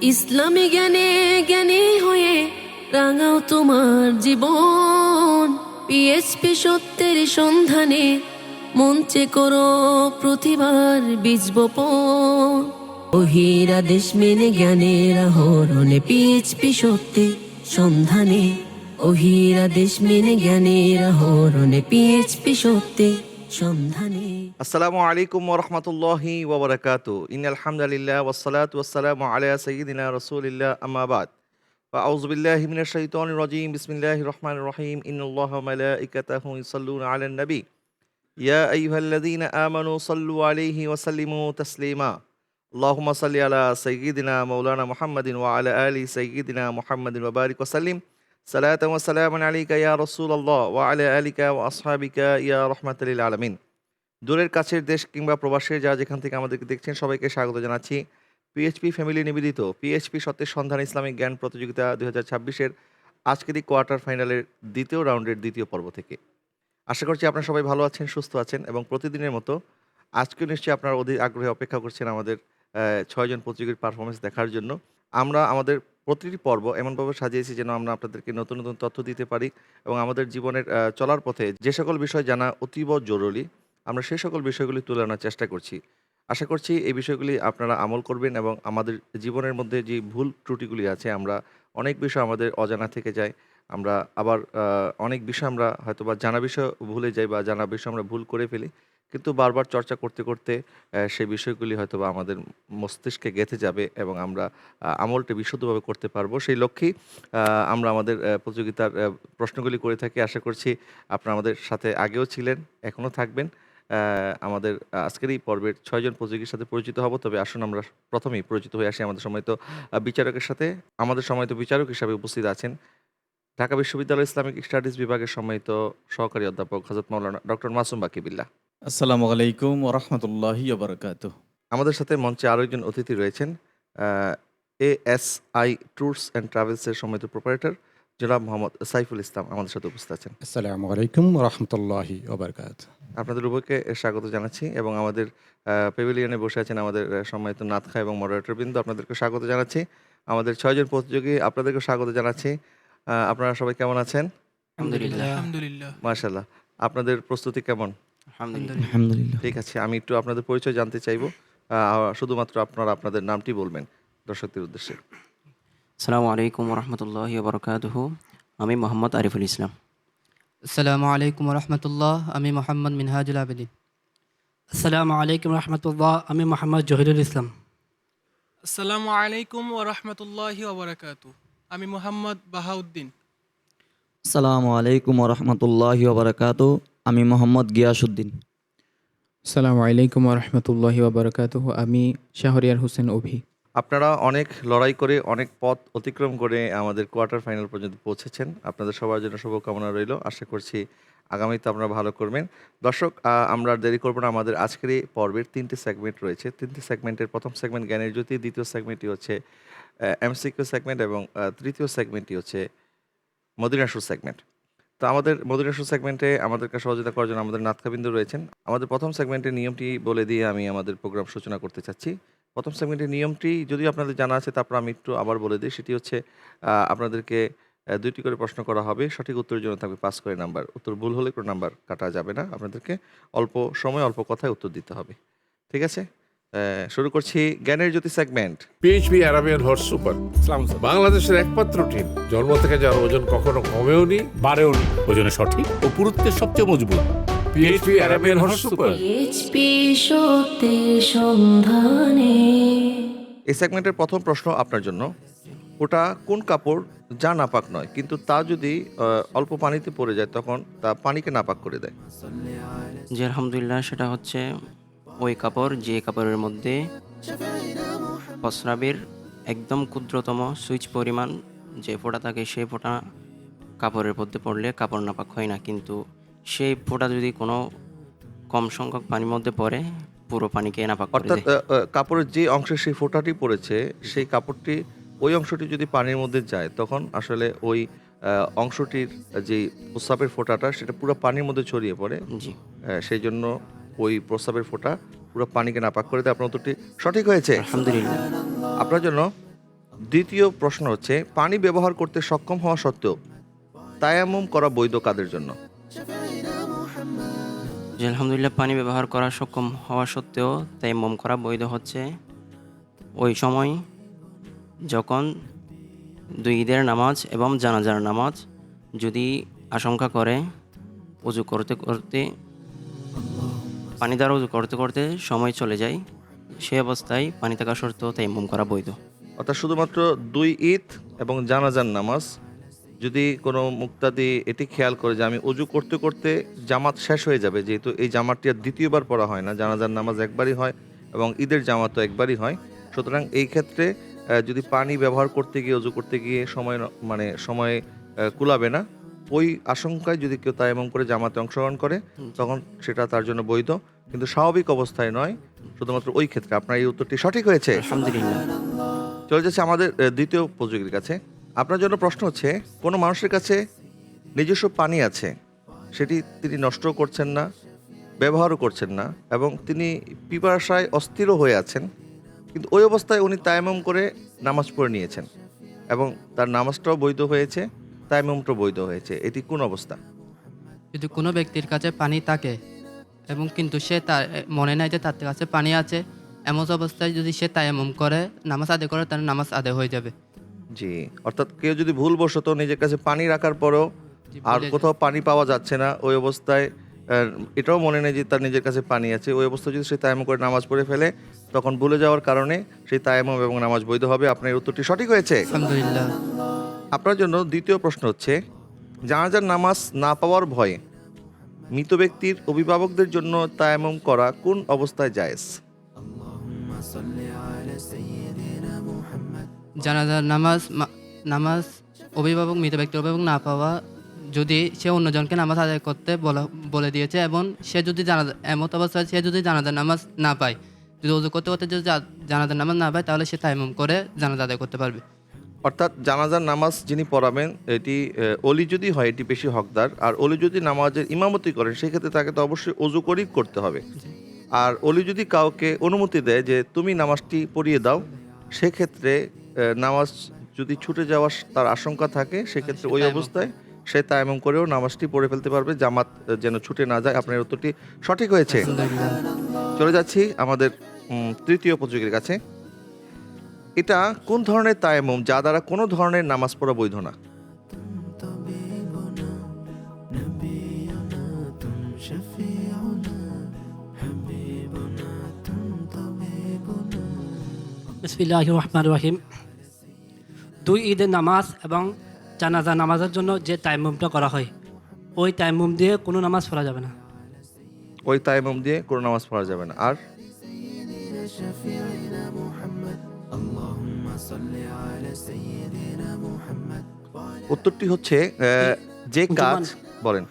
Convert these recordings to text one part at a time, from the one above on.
ইসলামী জ্ঞানে জ্ঞানী হয়ে রাঙাও তোমার জীবন। পিএইচপি সত্যের সন্ধানে মঞ্চে করো প্রতিবার বীজ বপন। ওহিরা দেশ মেনে জ্ঞানের আহরণে পিএইচপি সত্যের সন্ধানে। ওহিরা দেশ মেনে জ্ঞানের আহরণে পিএইচপি সত্যের সন্ধানে। আসসালামু আলাইকুম ওরহমতুল্লাহি ওবরাকাতু। ইন্নাল হামদুলিল্লাহ ওয়াসসালাতু ওয়াসসালামু আলা সাইয়্যিদিনা রাসূলিল্লাহ আম্মা বাদ। ফাআউযু বিল্লাহি মিনাশ শাইতানির রাজীম। বিসমিল্লাহির রহমানির রহিম। ইন্নাল্লাহা ওয়া মালাইকাতাহু ইউসাল্লুনা আলান নবী। ইয়া আইয়ুহাল্লাযীনা আমানু সাল্লু আলাইহি ওয়া সাল্লিমু তাসলিমা। আল্লাহুম্মা সাল্লি আলা সাইয়্যিদিনা মাওলানা মুহাম্মাদিন ওয়া আলা আলি সাইয়্যিদিনা মুহাম্মাদিন ওয়া বারিক ওয়া সাল্লিম। সালাতান ওয়া সালামান আলাইকা ইয়া রাসূলাল্লাহ ওয়া আলা আলিকা ওয়া আসহাবিকা ইয়া রাহমাতাল লিল আলামিন। দূরের কাছের দেশ কিংবা প্রবাসে যারা যেখান থেকে আমাদেরকে দেখছেন সবাইকে স্বাগত জানাচ্ছি পিএইচপি ফ্যামিলি নিবেদিত পিএইচপি সত্যের সন্ধান ইসলামিক জ্ঞান প্রতিযোগিতা 2026-এর আজকেরই কোয়ার্টার ফাইনালের দ্বিতীয় রাউন্ডের দ্বিতীয় পর্ব থেকে। আশা করছি আপনারা সবাই ভালো আছেন, সুস্থ আছেন এবং প্রতিদিনের মতো আজকেও নিশ্চয়ই আপনারা অধীর আগ্রহে অপেক্ষা করছেন আমাদের 6 জন প্রতিযোগীর পারফরমেন্স দেখার জন্য। আমরা আমাদের প্রতিটি পর্ব এমনভাবে সাজিয়েছি যেন আমরা আপনাদেরকে নতুন নতুন তথ্য দিতে পারি এবং আমাদের জীবনের চলার পথে যে সকল বিষয় জানা অতীব জরুরি আমরা সেই সকল বিষয়গুলি তুলে আনার চেষ্টা করছি। আশা করছি এই বিষয়গুলি আপনারা আমল করবেন এবং আমাদের জীবনের মধ্যে যে ভুল ত্রুটিগুলি আছে, আমরা অনেক বিষয় আমাদের অজানা থেকে যায়। আমরা আবার অনেক বিষয় আমরা হয়তোবা জানা বিষয় ভুলে যাই বা জানা বিষয় আমরা ভুল করে ফেলি। কিন্তু বারবার চর্চা করতে, করতে সেই বিষয়গুলি হয়তোবা আমাদের মস্তিষ্কে গেঁথে যাবে এবং আমরা আমলটা বিশুদ্ধভাবে করতে পারবো। সেই লক্ষ্যেই আমরা আমাদের প্রতিযোগিতার প্রশ্নগুলি করে থাকি। আশা করছি আপনারা আমাদের সাথে আগেও ছিলেন, এখনও থাকবেন। আমাদের আজকের এই পর্বের 6 জন প্রতিযোগীর সাথে পরিচিত হব। তবে আসুন আমরা প্রথমেই পরিচিত হয়ে আসি আমাদের সম্মানিত বিচারকের সাথে। আমাদের সম্মানিত বিচারক হিসাবে উপস্থিত আছেন ঢাকা বিশ্ববিদ্যালয় ইসলামিক স্টাডিজ বিভাগের সম্মানিত সহকারী অধ্যাপক হযরত মাওলানা ডক্টর মাসুম বাকি বিল্লাহ। আসসালামু আলাইকুম ওরহমতুল্লাহি ওবরাকাতুহ। আমাদের সাথে মঞ্চে আরও একজন অতিথি রয়েছেন এএসআই ট্যুরস অ্যান্ড ট্রাভেলসের সম্মানিত প্রোপারেটর জনাব মোহাম্মদ সাইফুল ইসলাম আমাদের সাথে উপস্থিত আছেন। আসসালামু আলাইকুম রহমতুল্লাহি ওবরকাত। আপনাদের উভয়কে স্বাগত জানাচ্ছি এবং আমাদের প্যাভিলিয়নে বসে আছেন আমাদের সম্মানিত নাতখা এবং মডারেটরবৃন্দ, আপনাদেরকে স্বাগত জানাচ্ছি। আমাদের 6 জন প্রতিযোগী আপনাদেরকে স্বাগত জানাচ্ছি। আপনারা সবাই কেমন আছেন? আলহামদুলিল্লাহ। মাশাআল্লাহ। আপনাদের প্রস্তুতি কেমন? আলহামদুলিল্লাহ। ঠিক আছে, আমি একটু আপনাদের পরিচয় জানতে চাইবো। শুধুমাত্র আপনারা আপনাদের নামটি বলবেন দর্শকদের উদ্দেশ্যে। আসসালামু আলাইকুম রহমতুল্লাহি ওবরাকাতুহু। আমি মোহাম্মদ আরিফুল ইসলাম। আসসালামু আলাইকুম রহমতুল্লাহ। আমি মোহাম্মদ মিনহাজুল আবেদিন। আসসালামু আলাইকুম রহমতুল্লাহ। আমি মোহাম্মদ জহিরুল ইসলাম। আসসালামু আলাইকুম ওয়া রাহমাতুল্লাহি ওয়া বারাকাতুহু। আমি মোহাম্মদ বাহাউদ্দিন। আসসালামু আলাইকুম ওরহমতুল্লাহি ওবরাকাতুহু। আমি মোহাম্মদ গিয়াসউদ্দিন। আসসালামু আলাইকুম রহমতুল্লাহি ওবরাকাতুহু। আমি শাহরিয়ার হোসেন অভি। আপনারা অনেক লড়াই করে অনেক পথ অতিক্রম করে আমাদের কোয়ার্টার ফাইনাল পর্যন্ত পৌঁছেছেন। আপনাদের সবার জন্য শুভকামনা রইল। আশা করছি আগামীতে আপনারা ভালো করবেন। দর্শক, আমরা আর দেরি করব না। আমাদের আজকের এই পর্বের 3টি সেগমেন্ট রয়েছে। 3টি সেগমেন্টের প্রথম সেগমেন্ট জ্ঞানের জ্যোতি, দ্বিতীয় সেগমেন্টটি হচ্ছে এমসিকিউ সেগমেন্ট এবং তৃতীয় সেগমেন্টটি হচ্ছে মদিনা শো সেগমেন্ট। তো আমাদের মদিনা শো সেগমেন্টে আমাদেরকে সহযোগিতা করার জন্য আমাদের নাতখাবিন্দু রয়েছেন। আমাদের প্রথম সেগমেন্টের নিয়মটি বলে দিয়ে আমি আমাদের প্রোগ্রাম সূচনা করতে চাচ্ছি। প্রথম সেগমেন্টের নিয়মটি যদিও আপনাদের জানা আছে, তারপর আমি একটু আবার বলে দিই। সেটি হচ্ছে আপনাদেরকে 2টি করে প্রশ্ন করা হবে। সঠিক উত্তরের জন্য থাকবে 5 করে নাম্বার। উত্তর ভুল হলে কোনো নাম্বার কাটা যাবে না। আপনাদেরকে অল্প সময় অল্প কথায় উত্তর দিতে হবে। ঠিক আছে, শুরু করছি জ্ঞানের জ্যোতি segment. PHP Arabian horse super বাংলাদেশের একমাত্র টিম জন্ম থেকে যার ওজন কখনো কমেও নি বাড়েও নি, ওজনে সঠিক ও পুরুত্বের সবচেয়ে মজবুত। PHP Arabian horse super. PHP সত্যের সন্ধানে। এই সেগমেন্টের প্রথম প্রশ্ন আপনার জন্য। ওটা কোন কাপড় যা নাপাক নয়, কিন্তু তা যদি অল্প পানিতে পড়ে যায় তখন তা পানিকে নাপাক করে দেয়? জি আলহামদুলিল্লাহ, সেটা হচ্ছে ওই কাপড় যে কাপড়ের মধ্যে প্রস্রাবের একদম ক্ষুদ্রতম সুইচ পরিমাণ যে ফোঁটা থাকে, সেই ফোঁটা কাপড়ের মধ্যে পড়লে কাপড় নাপাক হয় না, কিন্তু সেই ফোঁটা যদি কোনো কম সংখ্যক পানির মধ্যে পড়ে পুরো পানিকে নাপাক করে অর্থাৎ দেয়। কাপড়ের যে অংশে সেই ফোঁটাটি পড়েছে সেই কাপড়টি ওই অংশটি যদি পানির মধ্যে যায় তখন আসলে ওই অংশটির যে প্রস্রাবের ফোঁটাটা সেটা পুরো পানির মধ্যে ছড়িয়ে পড়ে। জি সেই জন্য ওই প্রস্রাবের ফোঁটা পুরো পানিকে নাপাক করে দেয়। আপনার উত্তরটি সঠিক হয়েছে। আলহামদুলিল্লাহ। আপনার জন্য দ্বিতীয় প্রশ্ন হচ্ছে, পানি ব্যবহার করতে সক্ষম হওয়া সত্ত্বেও তায়াম্মুম করা বৈধ কাদের জন্য? যে আলহামদুলিল্লাহ পানি ব্যবহার করা সক্ষম হওয়া সত্ত্বেও তায়াম্মুম করা বৈধ হচ্ছে ওই সময় যখন দুই ঈদের নামাজ এবং জানাজার নামাজ যদি আশঙ্কা করে উজু করতে করতে পানি দ্বারা উজু করতে করতে সময় চলে যায়, সেই অবস্থায় পানি থাকা সত্ত্বেও তায়াম্মুম করা বৈধ। অর্থাৎ শুধুমাত্র দুই ঈদ এবং জানাজার নামাজ যদি কোনো মুক্তাদি এটি খেয়াল করে যে আমি উজু করতে করতে জামাত শেষ হয়ে যাবে, যেহেতু এই জামাতটি আর দ্বিতীয়বার পড়া হয় না, জানাজার নামাজ একবারই হয় এবং ঈদের জামাতও একবারই হয়, সুতরাং এই ক্ষেত্রে যদি পানি ব্যবহার করতে গিয়ে উজু করতে গিয়ে সময় কুলাবে না, ওই আশঙ্কায় যদি কেউ তায়াম্মুম করে জামাতে অংশগ্রহণ করে তখন সেটা তার জন্য বৈধ, কিন্তু স্বাভাবিক অবস্থায় নয়, শুধুমাত্র ওই ক্ষেত্রে। আপনার এই উত্তরটি সঠিক হয়েছে, আলহামদুলিল্লাহ। চলে যাচ্ছে আমাদের দ্বিতীয় প্রতিযোগীর কাছে। আপনার জন্য প্রশ্ন হচ্ছে, কোনো মানুষের কাছে নিজস্ব পানি আছে, সেটি তিনি নষ্ট করছেন না, ব্যবহারও করছেন না, এবং তিনি পিপাসায় অস্থিরও হয়ে আছেন, কিন্তু ওই অবস্থায় উনি তায়াম্মুম করে নামাজ পড়ে নিয়েছেন এবং তার নামাজটাও বৈধ হয়েছে, তায়াম্মুমটাও বৈধ হয়েছে, এটি কোন অবস্থা? যদি কোনো ব্যক্তির কাছে পানি থাকে এবং কিন্তু সে তার মনে নাই যে তার কাছে পানি আছে, এমন অবস্থায় যদি সে তায়াম্মুম করে নামাজ আদায় করে, তার নামাজ আদায় হয়ে যাবে। জি, অর্থাৎ কেউ যদি ভুলবশত নিজের কাছে পানি রাখার পরেও আর ভুলে কোথাও পানি পাওয়া যাচ্ছে না, ওই অবস্থায় এটাও মনে নেই যে তার নিজের কাছে পানি আছে, ওই অবস্থায় যদি সে তায়াম্মুম করে নামাজ পড়ে ফেলে তখন ভুলে যাওয়ার কারণে সেই তায়াম্মুম এবং নামাজ বৈধ হবে। আপনার এই উত্তরটি সঠিক হয়েছে, আলহামদুলিল্লাহ। আপনার জন্য দ্বিতীয় প্রশ্ন হচ্ছে, জানাজার নামাজ না পাওয়ার ভয়ে মৃত ব্যক্তির অভিভাবকদের জন্য তায়াম্মুম করা কোন অবস্থায় জায়েজ? জানাজার নামাজ অভিভাবক মৃত ব্যক্তির অভিভাবক না পাওয়া, যদি সে অন্যজনকে নামাজ আদায় করতে বলে দিয়েছে এবং সে যদি এমত অবস্থায় সে যদি জানাজার নামাজ না পায়, যদি উজু করতে করতে যদি জানাজার নামাজ না পায়, তাহলে সে তায়াম্মুম করে জানাজা আদায় করতে পারবে। অর্থাৎ জানাজার নামাজ যিনি পড়াবেন এটি অলি যদি হয় এটি বেশি হকদার, আর অলি যদি নামাজের ইমামতি করেন সেক্ষেত্রে তাকে তো অবশ্যই অজু করেই করতে হবে। আর অলি যদি কাউকে অনুমতি দেয় যে তুমি নামাজটি পড়িয়ে দাও, সেক্ষেত্রে নামাজ যদি ছুটে যাওয়ার তার আশঙ্কা থাকে, সেক্ষেত্রে ওই অবস্থায় সে তায়াম্মুম করেও নামাজটি পড়ে ফেলতে পারবে, জামাত যেন ছুটে না যায়। আপনার উত্তরটি সঠিক হয়েছে। চলে যাচ্ছি আমাদের তৃতীয় প্রতিযোগীর কাছে। এটা কোন ধরনের তায়াম্মুম যা দ্বারা কোনো ধরনের নামাজ পড়া বৈধ না? বিসমিল্লাহির রহমানির রহিম। দুই ঈদের নামাজ এবং জানাজা নামাজের জন্য যে তায়াম্মুমটা করা হয়, ওই তায়াম্মুম দিয়ে কোনো নামাজ পড়া যাবে না। ওই তায়াম্মুম দিয়ে কোনো নামাজ পড়া যাবে না। আর উত্তরটি হচ্ছে যে কাজ বলেন,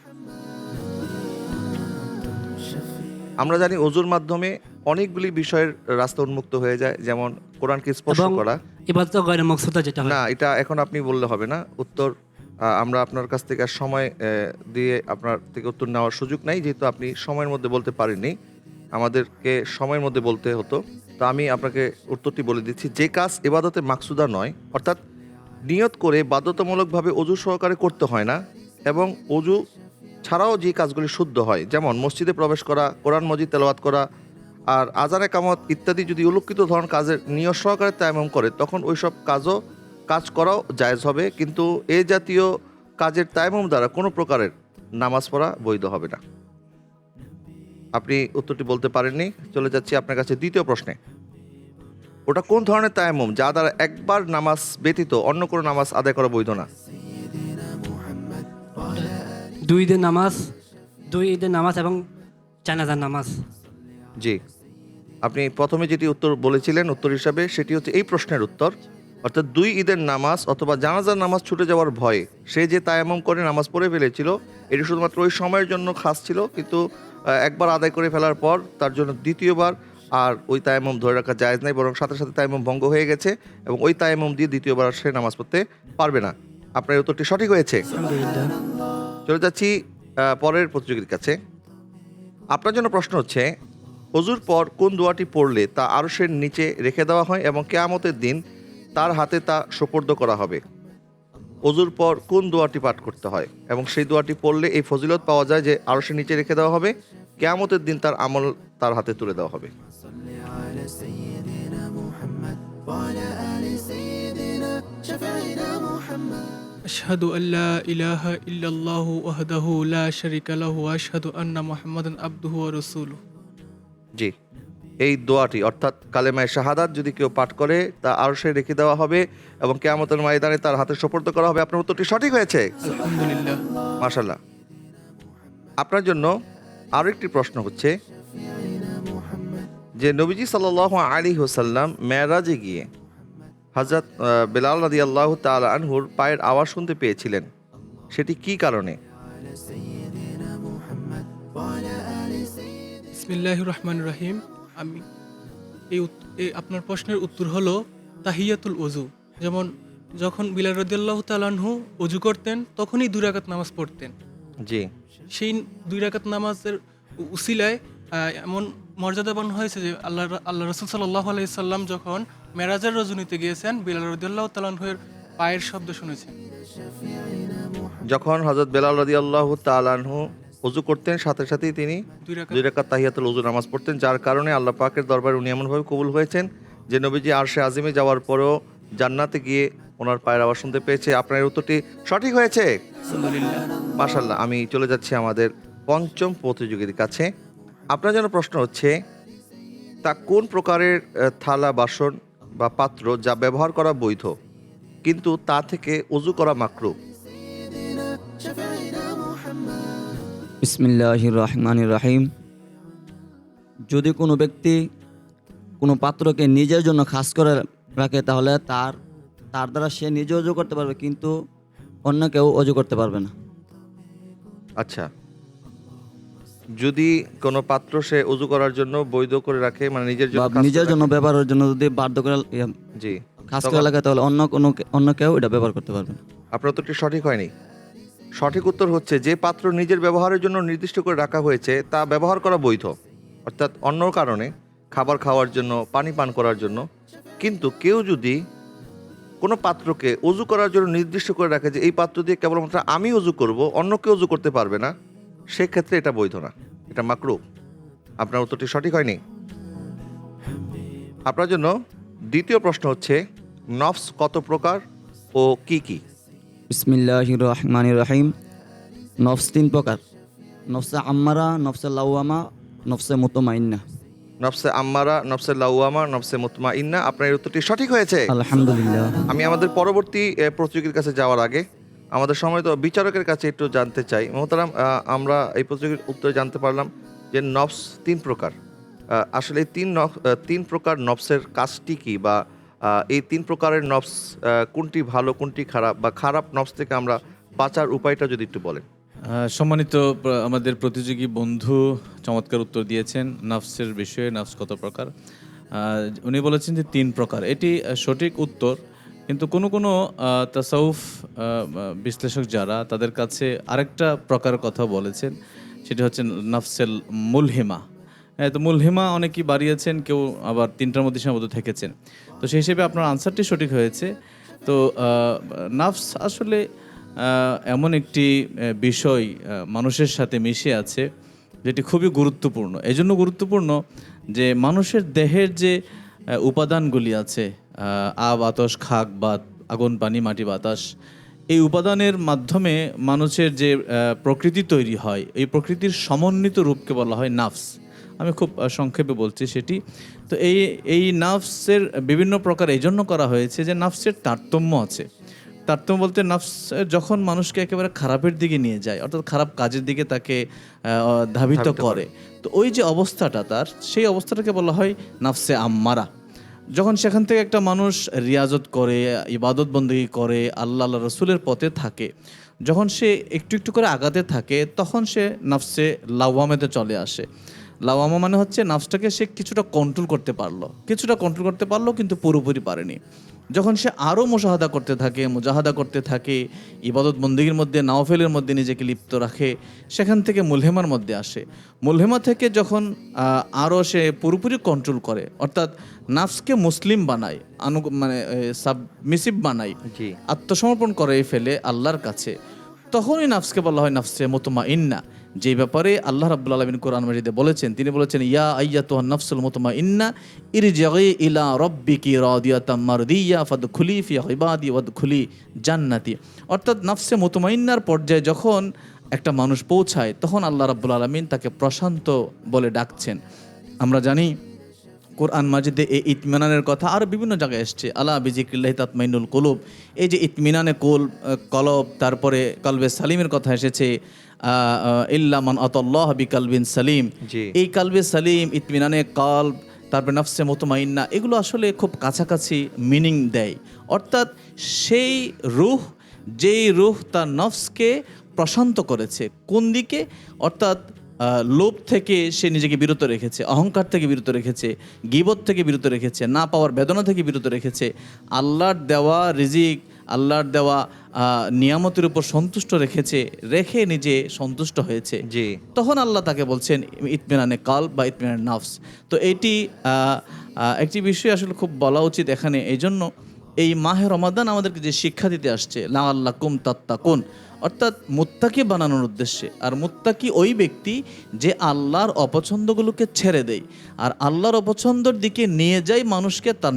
আমরা জানি অজুর মাধ্যমে অনেকগুলি বিষয়ের রাস্তা উন্মুক্ত হয়ে যায়, যেমন কোরআনকে স্পর্শ এবং করা। ইবাদত গয়রে মকসুদা যেটা হয় না, এটা এখন আপনি বললে হবে না। উত্তর আমরা আপনার কাছ থেকে আর সময় দিয়ে আপনার থেকে উত্তর নেওয়ার সুযোগ নাই, যেহেতু আপনি সময়ের মধ্যে বলতে পারেননি, আমাদেরকে সময়ের মধ্যে বলতে হতো। তো আমি আপনাকে উত্তরটি বলে দিচ্ছি, যে কাজ ইবাদতের মাকসুদা নয়, অর্থাৎ নিয়ত করে বাধ্যতামূলকভাবে অজু সহকারে করতে হয় না, এবং অজু ছাড়াও যে কাজগুলি শুদ্ধ হয়, যেমন মসজিদে প্রবেশ করা, কোরআন মজিদ তেলাওয়াত করা, আর আজান ইকামত ইত্যাদি যদি উল্লেখিত ধরনের কাজের নিয়ত সহকারে তায়াম্মুম করে তখন ওইসব কাজ করাও জায়েজ হবে, কিন্তু এ জাতীয় কাজের তায়াম্মুম দ্বারা কোনো প্রকারের নামাজ পড়া বৈধ হবে না। আপনি উত্তরটি বলতে পারেননি। চলে যাচ্ছি আপনার কাছে দ্বিতীয় প্রশ্নে। ওটা কোন ধরনের তায়াম্মুম যা দ্বারা একবার নামাজ ব্যতীত অন্য কোনো নামাজ আদায় করা বৈধ না? দুই ঈদের নামাজ এবং জানাজার নামাজ। জি, আপনি প্রথমে যেটি উত্তর বলেছিলেন উত্তর হিসাবে, সেটি হচ্ছে এই প্রশ্নের উত্তর। অর্থাৎ দুই ঈদের নামাজ অথবা জানাজার নামাজ ছুটে যাওয়ার ভয়ে সে যে তায়াম্মুম করে নামাজ পড়ে ফেলেছিল, এটি শুধুমাত্র ওই সময়ের জন্য খাস ছিল, কিন্তু একবার আদায় করে ফেলার পর তার জন্য দ্বিতীয়বার আর ওই তায়াম্মুম ধরে রাখা জায়েজ নাই, বরং সাথে সাথে তায়াম্মুম ভঙ্গ হয়ে গেছে এবং ওই তায়াম্মুম দিয়ে দ্বিতীয়বার সে নামাজ পড়তে পারবে না। আপনার উত্তরটি সঠিক হয়েছে। চলে যাচ্ছি পরের প্রতিযোগীর কাছে। আপনার জন্য প্রশ্ন হচ্ছে, অজুর পর কোন দোয়াটি পড়লে তা আরশের নিচে রেখে দেওয়া হয় এবং কিয়ামতের দিন তার হাতে তা সোপর্দ করা হবে। অজুর পর কোন দোয়াটি পাঠ করতে হয় এবং সেই দোয়াটি পড়লে এই ফজিলত পাওয়া যায় যে আরশের নিচে রেখে দেওয়া হবে, কিয়ামতের দিন তার আমল তার হাতে তুলে দেওয়া হবে। আশহাদু আল্লা ইলাহা ইল্লাল্লাহু ওয়াহদাহু লা শারীকা লাহু ওয়া আশহাদু আন্না মুহাম্মাদান আবদুহু ওয়া রাসূলুহু। জি, এই দোয়াটি অর্থাৎ কালেমায়ে শাহাদাত যদি কেউ পাঠ করে তা আরশে রেখে দেওয়া হবে এবং কিয়ামতের ময়দানে তার হাতে সোপর্দ করা হবে। আপনার উত্তরটি সঠিক হয়েছে, আলহামদুলিল্লাহ। মাশাআল্লাহ। আপনার জন্য আরো একটি প্রশ্ন হচ্ছে যে নবীজি সাল্লাল্লাহু আলাইহি ওয়াসাল্লাম মেরাজে গিয়ে হযরত বেলাল রাদিয়াল্লাহু তাআলা আনহুর পায়ের আওয়াজ শুনতে পেয়েছিলেন, সেটি কি কারণে? বিসমিল্লাহির রহমানির রহিম। আমি এই আপনার প্রশ্নের উত্তর হলো তাহিয়াতুল ওযু। যেমন যখন বিলাল রাদিয়াল্লাহু তাআলা আনহু ওযু করতেন তখনই 2 রাকাত নামাজ পড়তেন। জি, সেই 2 রাকাত নামাজের উসিলায় এমন মর্যাদাবান হয়েছে যে আল্লাহ রাসূল সাল্লাল্লাহু আলাইহি সাল্লাম যখন মেরাজের রজনীতে গিয়েছেন বিলাল রাদিয়াল্লাহু তাআলা আনহুর পায়ের শব্দ শুনেছেন। যখন হযরত বেলাল রাদিয়াল্লাহু তাআলা আনহু ওযু করতেন সাথে সাথেই তিনি 2 রাকাত তাহিয়াতুল ওযু নামাজ পড়তেন, যার কারণে আল্লাহ পাকের দরবারে উনি এমনভাবে কবুল হয়েছেন যে নবীজি আরশে আজিমে যাওয়ার পরেও জান্নাতে গিয়ে ওনার পায়ের আওয়াজ শুনতে পেয়েছে। আপনার এই উত্তরটি সঠিক হয়েছে, আলহামদুলিল্লাহ। মাশাআল্লাহ। আমি চলে যাচ্ছি আমাদের পঞ্চম প্রতিযোগীর কাছে। আপনার জন্য প্রশ্ন হচ্ছে, তা কোন প্রকারের থালা বাসন বা পাত্র যা ব্যবহার করা বৈধ কিন্তু তা থেকে ওযু করা মাকরুহ? বিসমিল্লাহির রহমানির রহিম। যদি কোনো ব্যক্তি কোনো পাত্রকে নিজের জন্য খাস করে রাখে তাহলে তার দ্বারা সে নিজে অজু করতে পারবে, কিন্তু অন্য কেউ অজু করতে পারবে না। আচ্ছা, যদি কোনো পাত্র সে ওযু করার জন্য বৈধ করে রাখে, মানে নিজের জন্য বা নিজের জন্য ব্যবহারের জন্য যদি বাধ্য করে জি খাস করে রাখে তাহলে অন্য কেউ এটা ব্যবহার করতে পারবে না। আপনার উত্তরটি সঠিক হয়নি। সঠিক উত্তর হচ্ছে যে পাত্র নিজের ব্যবহারের জন্য নির্দিষ্ট করে রাখা হয়েছে তা ব্যবহার করা বৈধ, অর্থাৎ অন্য কারণে খাবার খাওয়ার জন্য, পানি পান করার জন্য। কিন্তু কেউ যদি কোনো পাত্রকে ওযু করার জন্য নির্দিষ্ট করে রাখে যে এই পাত্র দিয়ে কেবলমাত্র আমি ওযু করব, অন্য কেউ ওযু করতে পারবে না, সেক্ষেত্রে এটা বৈধ না, এটা মাকরুহ। আপনার উত্তরটি সঠিক হয়নি। আপনার জন্য দ্বিতীয় প্রশ্ন হচ্ছে, নফস কত প্রকার ও কি কি? বিসমিল্লাহির রহমানির রহিম। নফস 3 প্রকার: নফসে আম্মারা, নফসে লাওয়ামা, নফসে মুতমাইন্না। নফসে আম্মারা, নফসে লাওয়ামা, নফসে মুতমাইন্না। আপনার এই উত্তরটি সঠিক হয়েছে, আলহামদুলিল্লাহ। আমি আমাদের পরবর্তী প্রতিযোগীর কাছে যাওয়ার আগে আমাদের সম্মানিত বিচারকের কাছে একটু জানতে চাই। মোহতারাম, আমরা এই প্রতিযোগীর উত্তরে জানতে পারলাম যে নফস 3 প্রকার। আসলে এই 3 প্রকার নফসের কাজটি কি, বা এই 3 প্রকারের নফস কোনটি ভালো, কোনটি খারাপ, বা খারাপ নফস থেকে আমরা বাঁচার উপায়টা যদি একটু বলেন। সম্মানিত আমাদের প্রতিযোগী বন্ধু চমৎকার উত্তর দিয়েছেন নফসের বিষয়ে, নফস কত প্রকার। উনি বলেছেন যে 3 প্রকার, এটি সঠিক উত্তর। কিন্তু কোনো কোনো তাসাউফ বিশ্লেষক যারা, তাদের কাছে আরেকটা প্রকারের কথা বলেছেন, সেটি হচ্ছে নফসেল মুলহিমা। হ্যাঁ, তো মুলহিমা অনেকেই বাড়িয়েছেন, কেউ আবার 3টার মধ্যে সীমাবদ্ধ থেকেছেন। তো সেই হিসেবে আপনার আনসারটি সঠিক হয়েছে। তো নফস আসলে এমন একটি বিষয় মানুষের সাথে মিশে আছে যেটি খুবই গুরুত্বপূর্ণ। এই জন্য গুরুত্বপূর্ণ যে মানুষের দেহের যে উপাদানগুলি আছে, বাতাস, খাক, বাত, আগুন, পানি, মাটি, বাতাস, এই উপাদানের মাধ্যমে মানুষের যে প্রকৃতি তৈরি হয়, এই প্রকৃতির সমন্বিত রূপকে বলা হয় নফস। আমি খুব সংক্ষেপে বলছি সেটি। তো এই নফসের বিভিন্ন প্রকার এই জন্য করা হয়েছে যে নফসের তারতম্য আছে। তারতম্য বলতে নফস যখন মানুষকে একেবারে খারাপের দিকে নিয়ে যায়, অর্থাৎ খারাপ কাজের দিকে তাকে ধাবিত করে, তো ওই যে অবস্থাটা তার, সেই অবস্থাটাকে বলা হয় নফসে আম্মারা। যখন সেখান থেকে একটা মানুষ রিয়াজত করে, ইবাদত বন্দেগী করে, আল্লাহ রসুলের পথে থাকে, যখন সে একটু একটু করে আগাতে থাকে, তখন সে নফসে লাওয়ামেতে চলে আসে। লাওয়ামা মানে হচ্ছে নফসটাকে সে কিছুটা কন্ট্রোল করতে পারলো কিন্তু পুরোপুরি পারেনি। যখন সে আরও মুশাহাদা করতে থাকে, মুজাহাদা করতে থাকে, ইবাদত বন্দিগির মধ্যে, নাওফেলের মধ্যে নিজেকে লিপ্ত রাখে, সেখান থেকে মুলহেমার মধ্যে আসে। মুলহেমা থেকে যখন আরও সে পুরোপুরি কন্ট্রোল করে, অর্থাৎ নাফসকে মুসলিম বানায়, মানে সাবমিসিভ বানায়, জি। আত্মসমর্পণ করে ফেলে আল্লাহর কাছে, তখনই নাফসকে বলা হয় নাফসে মুতমাইন্না, যে ব্যাপারে আল্লাহ রাব্বুল আলামিন কোরআন মাজিদে বলেছেন। তিনি বলেছেন, ইয়া আইয়াতুহান নাফসুল মুতমাইন্না ইরজিই ইলা রাব্বিকি রাদিয়াতাম মারদিয়া ফাদখুলি ফি ইবাদি ওয়াদখুলি জান্নাতি। অর্থাৎ নাফসে মুতমাইন্নার পর্যায়ে যখন একটা মানুষ পৌঁছায়, তখন আল্লাহ রাব্বুল আলামিন তাকে প্রশান্ত বলে ডাকছেন। আমরা জানি কোরআন মাজিদে এই ইতমিনানের কথা আর বিভিন্ন জায়গায় এসছে, আলা বিজিক্রিল্লাহি তাতমাইনুল কুলুব। এই যে ইতমিনানে কলব, তারপরে কলবে সালিমের কথা এসেছে, ইল্লা মান আতাল্লাহ বিকালবিন সালিম। জি। এই কালবে সালিম, ইতমিনানে কলব, তারপরে নফসে মুতমাইন্না, এগুলো আসলে খুব কাছাকাছি মিনিং দেয়। অর্থাৎ সেই রূহ, যেই রূহ তার নফসকে প্রশান্ত করেছে, কোন দিকে? অর্থাৎ লোভ থেকে সে নিজেকে বিরত রেখেছে, অহংকার থেকে বিরত রেখেছে, গীবত থেকে বিরত রেখেছে, না পাওয়ার বেদনা থেকে বিরত রেখেছে, আল্লাহর দেওয়া রিজিক, আল্লাহর দেওয়া নিয়ামতের উপর সন্তুষ্ট রেখে নিজে সন্তুষ্ট হয়েছে। জি। তখন আল্লাহ তাকে বলছেন ইতমিনানে কালব বা ইতমিনানে নাফস। তো এইটি একটি বিষয় আসলে খুব বলা উচিত এখানে। এই জন্য এই মাহে রমাদান আমাদেরকে যে শিক্ষা দিতে আসছে, লাআল্লাকুম তাত্তাকুন, অর্থাৎ মুত্তাকি বানানোর উদ্দেশ্যে। আর মুত্তাকি ওই ব্যক্তি যে আল্লাহর অপছন্দগুলোকে ছেড়ে দেয়, আর আল্লাহর অপছন্দর দিকে নিয়ে যায় মানুষকে তার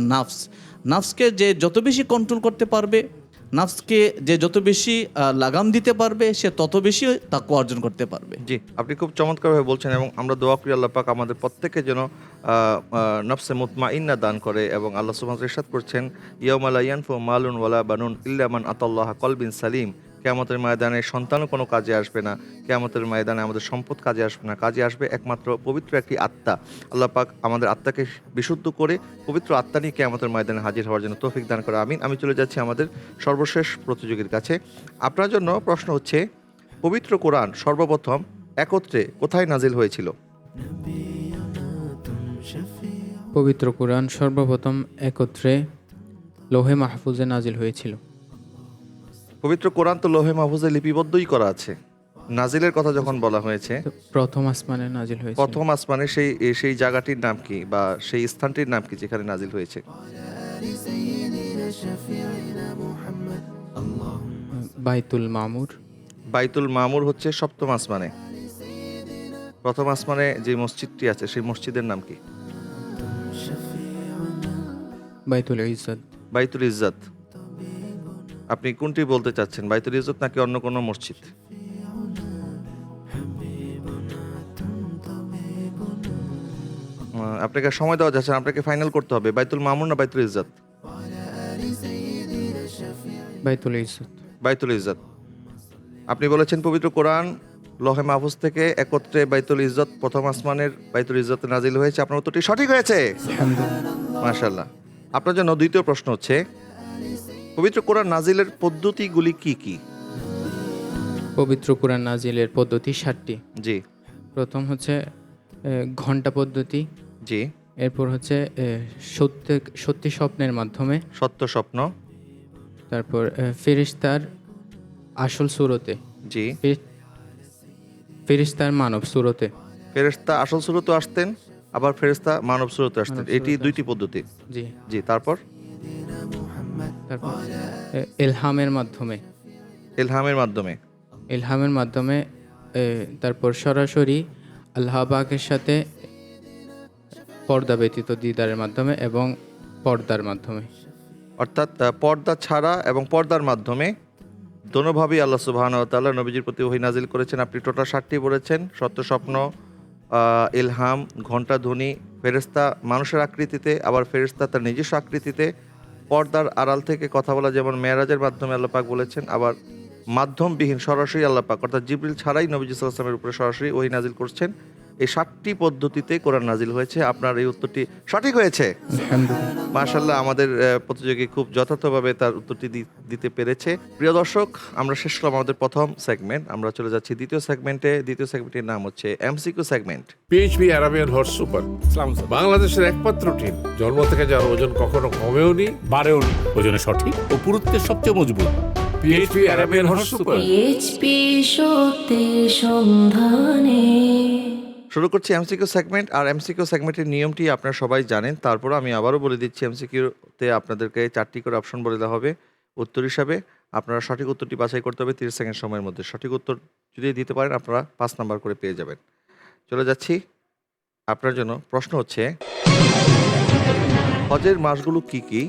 নাফসকে যে যত বেশি কন্ট্রোল করতে পারবে, নাফসকে যে যত বেশি লাগাম দিতে পারবে, সে তত বেশি তাকওয়া অর্জন করতে পারবে। জি, আপনি খুব চমৎকারভাবে বলছেন, এবং আমরা দোয়া করি আল্লাহ পাক আমাদের প্রত্যেককে যেন নফসে মুতমাইন্না দান করে। এবং আল্লাহ সুবহানাহু ওয়া তাআলা ইরশাদ করছেন, ইয়াউমা লা ইয়ানফু মালুন ওয়ালা বানুন ইল্লা মান আতাল্লাহা কলবিন সালিম। কিয়ামতের ময়দানে সন্তানও কোনো কাজে আসবে না, কিয়ামতের ময়দানে আমাদের সম্পদ কাজে আসবে না, কাজে আসবে একমাত্র পবিত্র একটি আত্মা। আল্লাহ পাক আমাদের আত্মাকে বিশুদ্ধ করে পবিত্র আত্মা নিয়ে কিয়ামতের ময়দানে হাজির হওয়ার জন্য তৌফিক দান করে, আমিন। আমি চলে যাচ্ছি আমাদের সর্বশেষ প্রতিযোগীর কাছে। আপনার জন্য প্রশ্ন হচ্ছে, পবিত্র কোরআন সর্বপ্রথম একত্রে কোথায় নাজিল হয়েছিল? পবিত্র কোরআন সর্বপ্রথম একত্রে লোহে মাহফুজে নাজিল হয়েছিল। পবিত্র কোরআন তো লোহে মাহফুজে লিপিবদ্ধই করা আছে। নাজিলের কথা যখন বলা হয়েছে, তো প্রথম আসমানে নাজিল হয়েছিল। প্রথম আসমানে সেই জায়গাটির নাম কি, বা সেই স্থানটির নাম কি যেখানে নাজিল হয়েছে? বাইতুল মামুর। বাইতুল মামুর হচ্ছে সপ্তম আসমানে। প্রথম আসমানে যে মসজিদটি আছে, সেই মসজিদের নাম কি? বাইতুল ইজ্জত। বাইতুল ইজ্জত। আপনি কোনটি বলতে চাচ্ছেন, বাইতুল ইজ্জত নাকি অন্য কোনো মসজিদ? আপনাকে সময় দেওয়া যাচ্ছে না, আপনাকে ফাইনাল করতে হবে, বাইতুল মামুর না বাইতুল ইজ্জত? বাইতুল ইজ্জত। বাইতুল ইজ্জত। আপনি বলেছেন পবিত্র কোরআন লহে মাহফুজ থেকে একত্রে বাইতুল ইজ্জত, প্রথম আসমানের বাইতুল ইজ্জতে নাজিল হয়েছে। আপনার উত্তরটি সঠিক হয়েছে, মাশাআল্লাহ। আপনার জন্য দ্বিতীয় প্রশ্ন হচ্ছে, পবিত্র কোরআন নাজিলের পদ্ধতিগুলি কি কি? পবিত্র কোরআন নাজিলের পদ্ধতি 7টি। জি। প্রথম হচ্ছে ঘন্টা পদ্ধতি। জি। এরপর হচ্ছে সত্যি স্বপ্নের মাধ্যমে। সত্য স্বপ্ন। তারপর ফেরেশতার আসল সুরতে। জি। ফেরেশতার মানব সুরতে। ফেরেশতা আসল সুরতে আসতেন, আবার ফেরেশতা মানব সুরতে আসতেন, এটি দুইটি পদ্ধতি। জি। জি। তারপর ইলহামের মাধ্যমে। ইলহামের মাধ্যমে। ইলহামের মাধ্যমে। তারপর সরাসরি আল্লাহ পাকের সাথে পর্দা ব্যতীত দিদারের মাধ্যমে এবং পর্দার মাধ্যমে। অর্থাৎ পর্দা ছাড়া এবং পর্দার মাধ্যমে দোনোভাবেই আল্লাহ সুবহানাহু ওয়া তাআলা নবীজির প্রতি ওহী নাজিল করেছেন। আপনি টোটাল 7টি বলেছেন, সত্য স্বপ্ন, ইলহাম, ঘণ্টা ধ্বনি, ফেরেশতা মানুষের আকৃতিতে, আবার ফেরেশতা তার নিজস্ব আকৃতিতে, পর্দার আড়াল থেকে কথা বলা, যেমন মেরাজের মাধ্যমে আল্লাহ পাক বলেছেন, আবার মাধ্যমবিহীন সরাসরি আল্লাহ পাক অর্থাৎ জিবরিল ছাড়াই নবীজি সাল্লাল্লাহু আলাইহি ওয়াসাল্লামের উপরে সরাসরি ওহী নাজিল করছেন। এই 7টি পদ্ধতিতে কোরআন নাজিল হয়েছে। আপনার এই উত্তরটি সঠিক হয়েছে। আলহামদুলিল্লাহ। মাশাআল্লাহ, আমাদের প্রতিযোগী খুব যথার্থভাবে তার উত্তরটি দিতে পেরেছে। প্রিয় দর্শক, আমরা শেষ করলাম আমাদের প্রথম সেগমেন্ট। আমরা চলে যাচ্ছি দ্বিতীয় সেগমেন্টে। দ্বিতীয় সেগমেন্টের নাম হচ্ছে MCQ segment. PHP Arabian horse super বাংলাদেশের একমাত্র টিম জন্ম থেকে যার ওজন কখনো কমেওনি বাড়েওনি, ওজনে সঠিক ও পুরুত্বের সবচেয়ে মজবুত। PHP Arabian horse super. PHP সত্যের সন্ধানে। শুরু করছি এমসিকিউ সেগমেন্ট। আর এমসিকিউ সেগমেন্টের নিয়মটি আপনারা সবাই জানেন, তারপর আমি আবারও বলে দিচ্ছি। এমসিকিউতে আপনাদেরকে 4টি করে অপশন বলে দেওয়া হবে উত্তর হিসাবে। আপনারা সঠিক উত্তরটি বাছাই করতে হবে 30 সেকেন্ড সময়ের মধ্যে। সঠিক উত্তর যদি দিতে পারেন আপনারা 5 নাম্বার করে পেয়ে যাবেন। চলে যাচ্ছি। আপনার জন্য প্রশ্ন হচ্ছে, হজের মাসগুলো কি কি?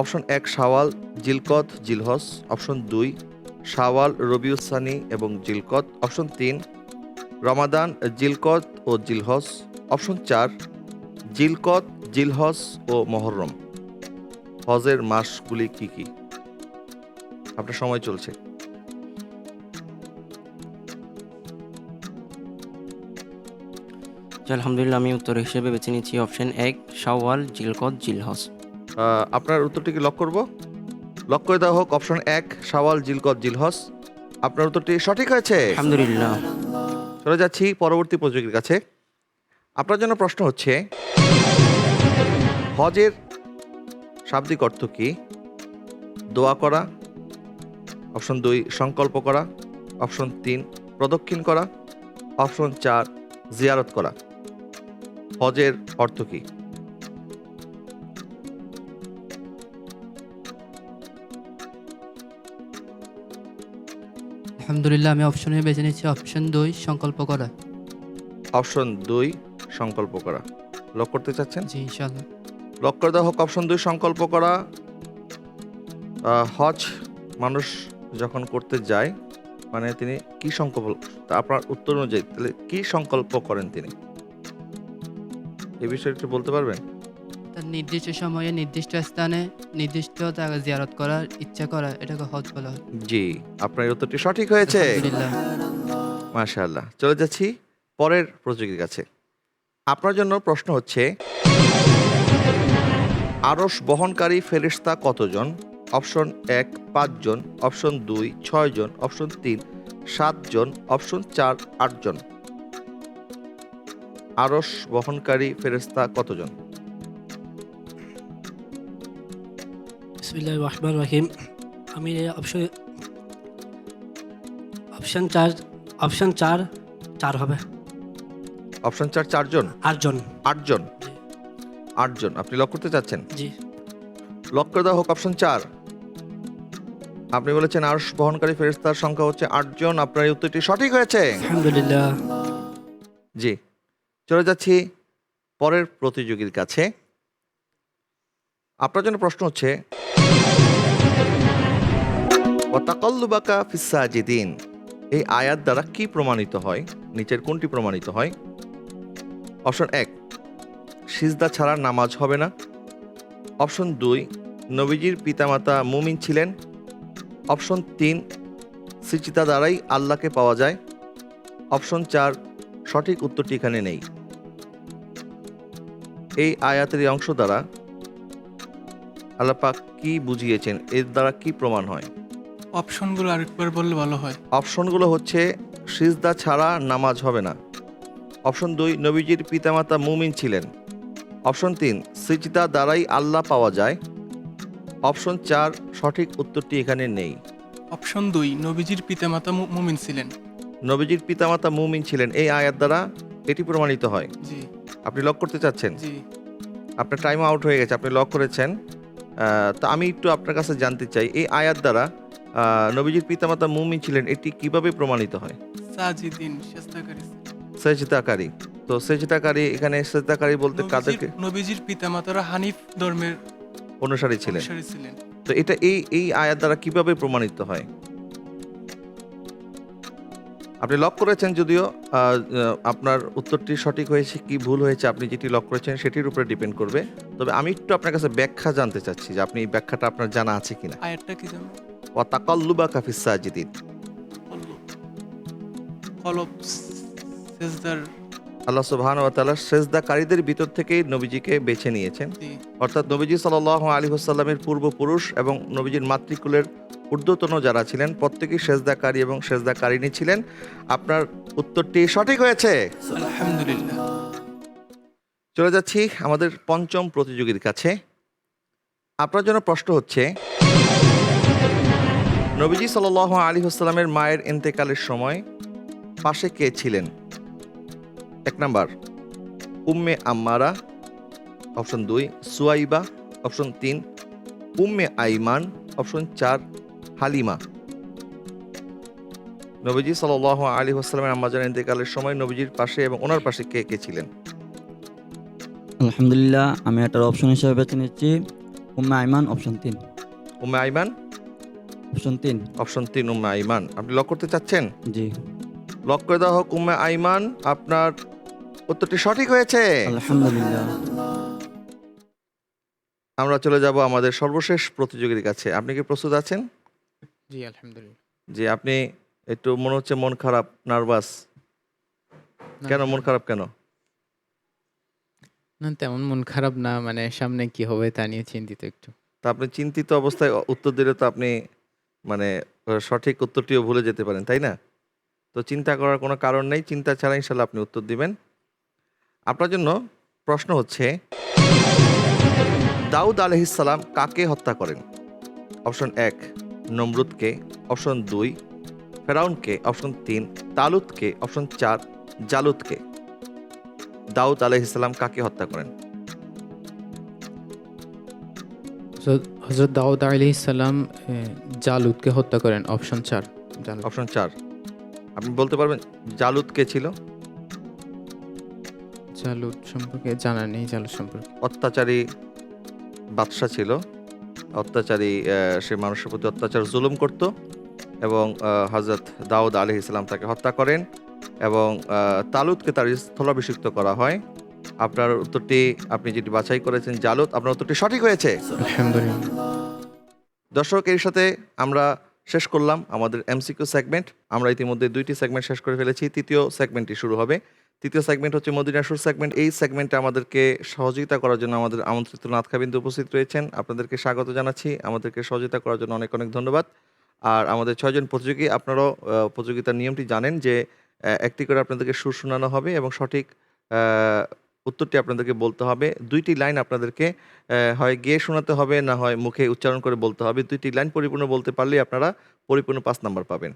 অপশন 1 শাওয়াল, জিলকদ, জিলহজ। অপশন 2 শাওয়াল, রবিউল সানি এবং জিলকদ। অপশন 3 রমাদান, জিলকদ ও জিলহজ। অপশন 4 জিলকদ, জিলহজ ও মুহররম। হজের মাসগুলি কি কি? আপনার সময় চলছে। আলহামদুলিল্লাহ, আমি উত্তর হিসেবে বেছে নিচ্ছি অপশন 1 শাওয়াল, জিলকদ, জিলহজ। আপনার উত্তরটিকে লক করব। লক করে দেওয়া হোক অপশন 1 শাওয়াল, জিলকদ, জিলহজ। আপনার উত্তরটি সঠিক হয়েছে। আলহামদুলিল্লাহ। চলে যাচ্ছি পরবর্তী প্রতিযোগীর কাছে। আপনার জন্য প্রশ্ন হচ্ছে, হজের শাব্দিক অর্থ কি? দোয়া করা। অপশন 2 সংকল্প করা। অপশন 3 প্রদক্ষিণ করা। অপশন 4 জিয়ারত করা। হজের অর্থ কি? আলহামদুলিল্লাহ, আমি অপশনে বেছে নিচ্ছি অপশন 2 সংকল্প করা। অপশন 2 সংকল্প করা। লক করতে চাচ্ছেন? জি ইনশাআল্লাহ। লক করে দেওয়া হোক অপশন 2 সংকল্প করা। হজ মানুষ যখন করতে যায়, মানে তিনি কি সংকল্প, আপনার উত্তর অনুযায়ী তাহলে কি সংকল্প করেন তিনি, এই বিষয়ে একটু বলতে পারবেন? তার নির্দিষ্ট সময়ে নির্দিষ্ট স্থানে নির্দিষ্ট জায়গা জিয়ারত করার ইচ্ছা করা, এটাকে হজ বলা হয়। জি, আপনার এই উত্তরটি সঠিক হয়েছে। আলহামদুলিল্লাহ। মাশাআল্লাহ। চলে যাচ্ছি পরের প্রতিযোগীর কাছে। আপনার জন্য প্রশ্ন হচ্ছে, আরশ বহনকারী ফেরেশতা কতজন? অপশন 1 5 জন। অপশন 2 6 জন। অপশন 3 7 জন। অপশন 4 8 জন। আরশ বহনকারী ফেরেশতা কতজন? বিসমিল্লাহির রহমানির রহিম। আমি অপশন 4 হবে। অপশন 4 4 জন। 8 জন। 8 জন। 8 জন। আপনি লক করতে চাচ্ছেন? জি। লক করে দেওয়া হোক অপশন 4। আপনি বলেছেন আরশ বহনকারী ফেরেশতার সংখ্যা হচ্ছে 8 জন। আপনার এই উত্তরটি সঠিক হয়েছে। আলহামদুলিল্লাহ। জি, চলে যাচ্ছি পরের প্রতিযোগীর কাছে। আপনার জন্য প্রশ্ন হচ্ছে, ওয়াতাকাল্লুবাকা ফিস সাজিদিন, এই আয়াত দ্বারা কি প্রমাণিত হয়? নিচের কোনটি প্রমাণিত হয়? অপশন 1 সিজদা ছাড়া নামাজ হবে না। অপশন 2 নবীজির পিতামাতা মুমিন ছিলেন। অপশন 3 সিজদা দ্বারাই আল্লাহকে পাওয়া যায়। অপশন 4 সঠিক উত্তরটি এখানে নেই। এই আয়াতের এই অংশ দ্বারা আল্লাহ পাক কি বুঝিয়েছেন? এর দ্বারা কি প্রমাণ হয়? অপশনগুলো আরেকবার বললে ভালো হয়। অপশনগুলো হচ্ছে, সিজদা ছাড়া নামাজ হবে না। অপশন 2 নবীজির পিতামাতা মুমিন ছিলেন। অপশন 3 সিজদা দ্বারাই আল্লাহ পাওয়া যায়। অপশন 4 সঠিক উত্তরটি এখানে নেই। অপশন 2 নবীজির পিতামাতা মুমিন ছিলেন। নবীজির পিতামাতা মুমিন ছিলেন, এই আয়াত দ্বারা এটি প্রমাণিত হয়। জি। আপনি লক করতে চাচ্ছেন? জি। আপনার টাইম আউট হয়ে গেছে, আপনি লক করেছেন। তো আমি একটু আপনার কাছে জানতে চাই, এই আয়াত দ্বারা নবীজির পিতামাতা মুমিন ছিলেন, এটি কিভাবে প্রমাণিত হয়? সাজিদিন সিজদাকারী। সেজদাকারী। তো সেজদাকারী, এখানে সেজদাকারী বলতে কাদেরকে? নবীজির পিতামাতারা হানিফ ধর্মের অনুসারী ছিলেন। ছিলেন। তো এটা এই আয়াত দ্বারা কিভাবে প্রমাণিত হয়? আপনি লক করেছেন, যদিও আপনার উত্তরটি সঠিক হয়েছে কি ভুল হয়েছে আপনি যেটি লক করেছেন সেটির উপরে ডিপেন্ড করবে। তবে আমি একটু আপনার কাছে ব্যাখ্যা জানতে চাচ্ছি যে আপনি এই ব্যাখ্যাটা আপনার জানা আছে কিনা। আয়াতটা কি জানো? ওয়াতাকাল্লুবাকা ফিস সাজিদিন। কলব সেজদার আল্লাহ সুবহানাহু ওয়া তাআলা সেজদাকারীদের ভিতর থেকেই নবীজিকে বেছে নিয়েছেন। জি, অর্থাৎ নবীজি সাল্লাল্লাহু আলাইহি ওয়াসাল্লামের পূর্বপুরুষ এবং নবীজির মাতৃকুলের ঊর্ধ্বতন যারা ছিলেন প্রত্যেকেই সেজদাকারী এবং সেজদাকারিণী ছিলেন। আপনার উত্তরটি সঠিক হয়েছে। আলহামদুলিল্লাহ। চলে যাচ্ছি আমাদের পঞ্চম প্রতিযোগীর কাছে। আপনার জন্য প্রশ্ন হচ্ছে, নবীজি সাল্লাল্লাহু আলাইহি ওয়াসাল্লামের মায়ের ইন্তেকালের সময় পাশে কে ছিলেন? 1 number Umme Ammara, option 2 Suaiba, option 3 Umme Ayman, option 4 Halima. নবীজি সাল্লাল্লাহু আলাইহি ওয়াসাল্লামের আম্মাজানের ইন্তেকালের সময় নবীজির পাশে এবং ওনার পাশে কে কে ছিলেন? আলহামদুলিল্লাহ, আমি এটার অপশন হিসেবে বেছে নিচ্ছি Umme Ayman, option 3। Umme Ayman, option 3। Option 3 Umme Aiman. আপনি লক করতে চাচ্ছেন? জি, লক করে দেওয়া হোক উম্মে আইমান। আপনার উত্তরটি সঠিক হয়েছে। আলহামদুলিল্লাহ। আমরা চলে যাব আমাদের সর্বশেষ প্রতিযোগীর কাছে। আপনি কি প্রস্তুত আছেন? জি আলহামদুলিল্লাহ। যে আপনি একটু মনে হচ্ছে মন খারাপ, নার্ভাস। না, কেন মন খারাপ কেন? না তেমন মন খারাপ না, মানে সামনে কি হবে তা নিয়ে চিন্তিত একটু। তা আপনি চিন্তিত অবস্থায় উত্তর দিলে তো আপনি মানে সঠিক উত্তরটিও ভুলে যেতে পারেন, তাই না? তো চিন্তা করার কোনো কারণ নেই, চিন্তা ছাড়া ইনশাল্লাহ আপনি উত্তর দিবেন। আপনার জন্য প্রশ্ন হচ্ছে, দাউদ আলাইহিস সালাম কাকে হত্যা করেন? অপশন 1 নমরুদকে, অপশন 2 ফেরাউনকে, অপশন 3 তালুতকে, অপশন 4 জালুতকে। দাউদ আলাইহিস সালাম কাকে হত্যা করেন? হযরত দাউদ আলাইহিস সালাম জালুতকে হত্যা করেন, অপশন 4 জালুত। অপশন 4। আপনি বলতে পারবেন জালুত কে ছিল? জালুত সম্পর্কে জানা নেই, জালুত সম্পর্কে। অত্যাচারী বাদশা ছিল, অত্যাচারী, সে মানুষের প্রতি অত্যাচার জুলুম করত এবং হযরত দাউদ আলাইহিস সালাম তাকে হত্যা করেন এবং তালুতকে তার স্থলাভিষিক্ত করা হয়। আপনার উত্তরটি, আপনি যেটি বাছাই করেছেন জালুত, আপনার উত্তরটি সঠিক হয়েছে। আলহামদুলিল্লাহ। দর্শক, এর সাথে আমরা শেষ করলাম আমাদের এমসিকিউ সেগমেন্ট। আমরা ইতিমধ্যে 2টি সেগমেন্ট শেষ করে ফেলেছি, তৃতীয় সেগমেন্টটি শুরু হবে। তৃতীয় সেগমেন্ট হচ্ছে মদিনা সুর সেগমেন্ট। এই সেগমেন্টে আমাদেরকে সহযোগিতা করার জন্য আমাদের আমন্ত্রিত নাথখাবিন্দু উপস্থিত রয়েছেন। আপনাদেরকে স্বাগত জানাচ্ছি, আমাদেরকে সহযোগিতা করার জন্য অনেক অনেক ধন্যবাদ। আর আমাদের 6 জন প্রতিযোগী, আপনারাও প্রতিযোগিতার নিয়মটি জানেন যে একটি করে আপনাদেরকে সুর শোনানো হবে এবং সঠিক উত্তরটি আপনাদেরকে বলতে হবে। 2টি লাইন আপনাদেরকে হয় গেয়ে শোনাতে হবে, না হয় মুখে উচ্চারণ করে বলতে হবে। 2টি লাইন পরিপূর্ণ বলতে পারলেই আপনারা পরিপূর্ণ 5 নাম্বার পাবেন।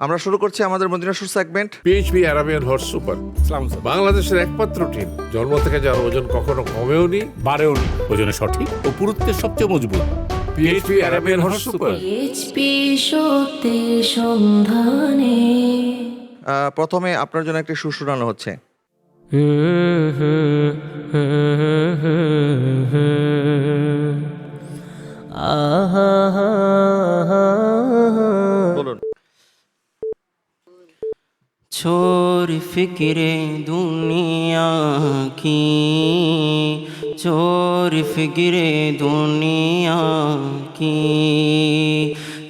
আমরা শুরু করছি আমাদের মদিনা সুর segment. PHP Arabian horse super বাংলাদেশের একমাত্র টিম জন্ম থেকে যার ওজন কখনো কমেও নি, বাড়েও নি। ওজনে সঠিক ও পুরুত্বের সবচেয়ে মজবুত। PHP Arabian horse super. HP সত্যের সন্ধানে। প্রথমে আপনার জন্য একটি সুর শোনানো হচ্ছে। বলুন। छोर फिक्रे दुनिया की, छोर फिक्रे दुनिया की,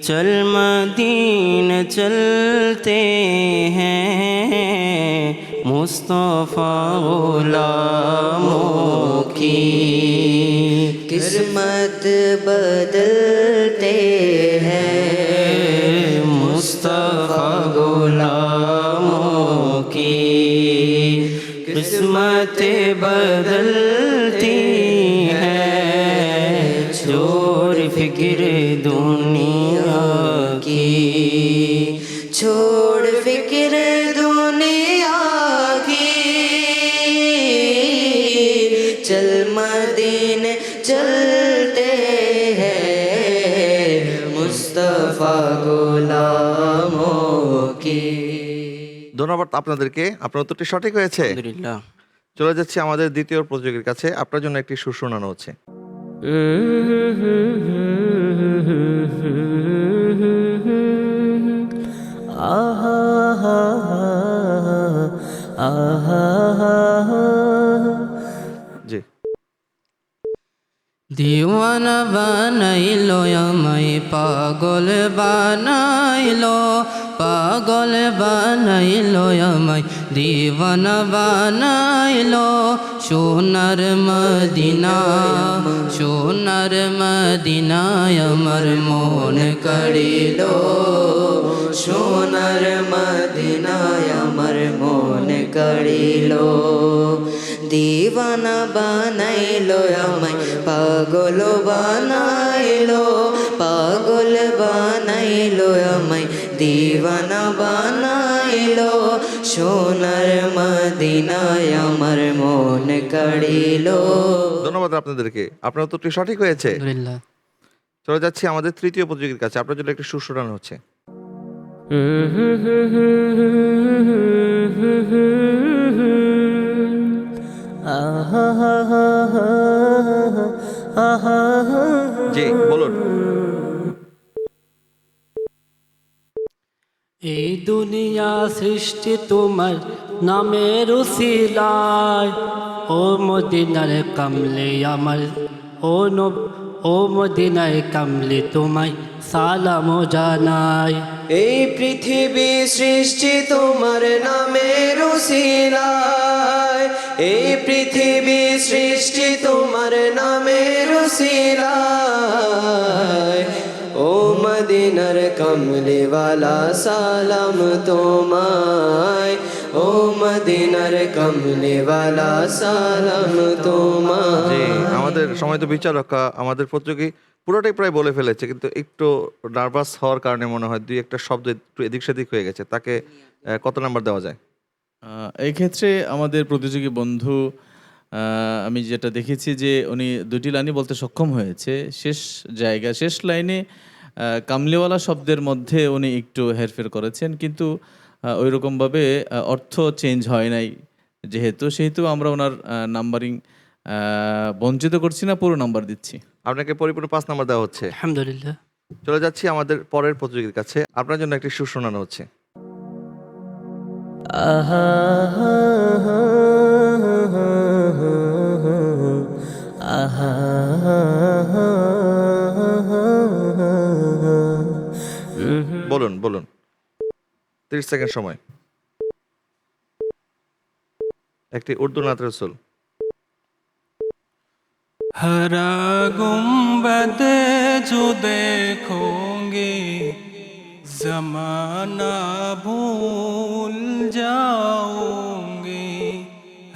चल मदीने चलते हैं मुस्तफ़ा गुलामों की। किस्मत बदलते हैं मुस्तफ़ा गुलामों की, किस्मत बदलती है, छोड़ फिक्र दुनिया की, छोड़ फिक्र दुनिया की, चल मदीने चलते हैं मुस्तफा गुलामों की। ধন্যবাদ আপনাদেরকে, আপনার উত্তরটি সঠিক হয়েছে। আলহামদুলিল্লাহ। চলে যাচ্ছি আমাদের দ্বিতীয় প্রতিযোগীর কাছে। আপনার জন্য একটি সুর শোনানো হচ্ছে। জি। दीवाना बनाइलो আমায় পাগল বানাইলো, পাগল বানাইলো আমায় দিওয়ানা বানাইলো। সোনার মদিনা, সোনার মদিনায় আমার মন কাড়িলো, সোনার মদিনায় আমার মন কাড়িলো। দিওয়ানা বানাইলো আমায় পাগল বানাইলো, পাগল বানাইলো আমায় দিওয়ানা বানাইলো। সোনার মদিনায় আমার মন কাড়িলো। ধন্যবাদ আপনাদেরকে। আপনার উত্তরটি সঠিক হয়েছে। আলহামদুলিল্লাহ। চলে যাচ্ছি আমাদের তৃতীয় প্রতিযোগীর কাছে। আপনার জন্য একটি সুর শোনানো হচ্ছে। জি বলুন। এই দুনিয়া সৃষ্টি তোমার নামের উসিলায়, ও মদিনার কামলে আমার, ও মদিনায় কামলে তোমায় সালাম জানাই। এই পৃথিবী সৃষ্টি তোমার নামের উসিলায়, এই পৃথিবী সৃষ্টি তোমার নামের উসিলায়। ও মদিনার কামলিওয়ালা সালাম তোমায়, ও মদিনার কামলিওয়ালা সালাম জি, তোমায়। আমাদের সময় তো বিচারক আমাদের প্রতিযোগী পুরোটাই প্রায় বলে ফেলেছে, কিন্তু একটু নার্ভাস হওয়ার কারণে মনে হয় দুই একটা শব্দ একটু এদিক সেদিক হয়ে গেছে। তাকে কত নাম্বার দেওয়া যায়? এই ক্ষেত্রে আমাদের প্রতিযোগী বন্ধু, আমি যেটা দেখেছি যে উনি দুটি লাইনই বলতে সক্ষম হয়েছে। শেষ জায়গা, শেষ লাইনে কামলিওয়ালা শব্দের মধ্যে উনি একটু হেরফের করেছেন, কিন্তু ওই রকমভাবে অর্থ চেঞ্জ হয় নাই। সেহেতু আমরা ওনার নাম্বারিং বঞ্চিত করছি না, পুরো নাম্বার দিচ্ছি। আপনাকে পরিপূর্ণ 5 নাম্বার দেওয়া হচ্ছে। আলহামদুলিল্লাহ। চলে যাচ্ছি আমাদের পরের প্রতিযোগীর কাছে। আপনার জন্য একটি সুর শোনানো হচ্ছে। বলুন বলুন, 30 সেকেন্ড সময়। একটি উর্দু নাত রসুল। हरा गुम्बद जो देखोगे जमाना भूल जाओगे,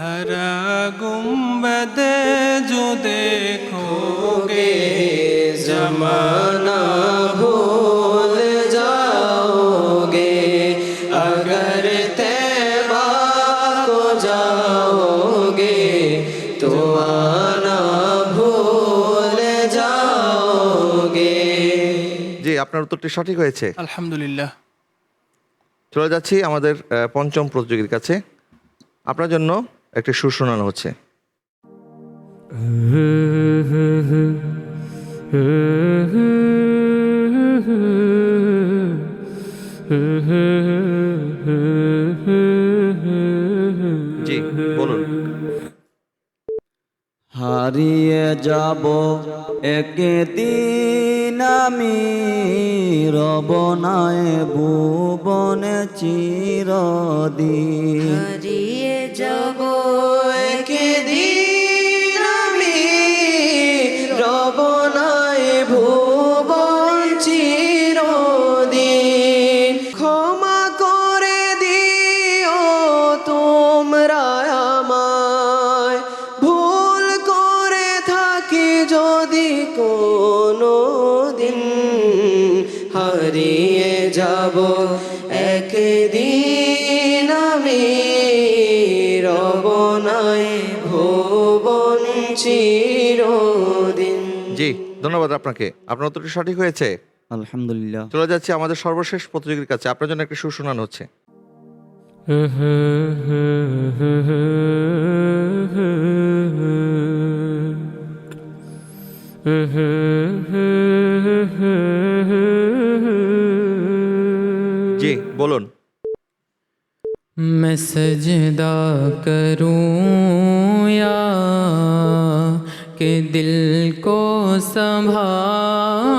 हरा गुम्बद जो देखोगे जमाना भूल जाओगे। अगर तैबा को जाओगे तो आना भूल जाओगे। জি, আপনার উত্তরটি সঠিক হয়েছে। अल्हम्दुलिल्लाह। চলে যাচ্ছি আমাদের পঞ্চম প্রতিযোগীর কাছে। আপনার জন্য একটি সুর শোনানো হচ্ছে। জি বলুন। হারিয়ে যাব একদিন আমি, রবনায় ভুবনে চিরদিন। হারিয়ে যাব একদিন আমি, রবনায় ভুবন চিরদিন। ক্ষমা করে দিও তোমরা আমায়, ভুল করে থাকি যদি কোনো দিন। হারিয়ে যাব একদিন আমি, রবনায় ভুবন চিরদিন। জি ধন্যবাদ আপনাকে। আপনার উত্তরটি সঠিক হয়েছে। আলহামদুলিল্লাহ। চলে যাচ্ছি আমাদের সর্বশেষ প্রতিযোগীর কাছে। আপনার জন্য একটি সুর শোনানো হচ্ছে। জি বলুন। मैं सजदा करूं या कि दिल को संभालूं,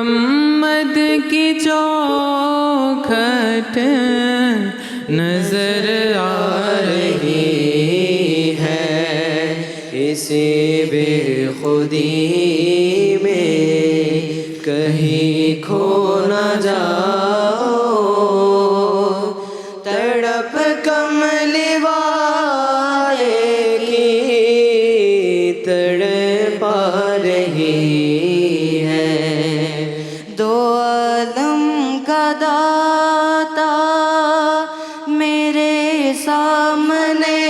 मोहम्मद की चौखट नजर आ रही है, इसी बेखुदी में कहीं खो न जाओ, तड़प कमली वाले की तड़पा रही है। दो आलम का दाता मेरे सामने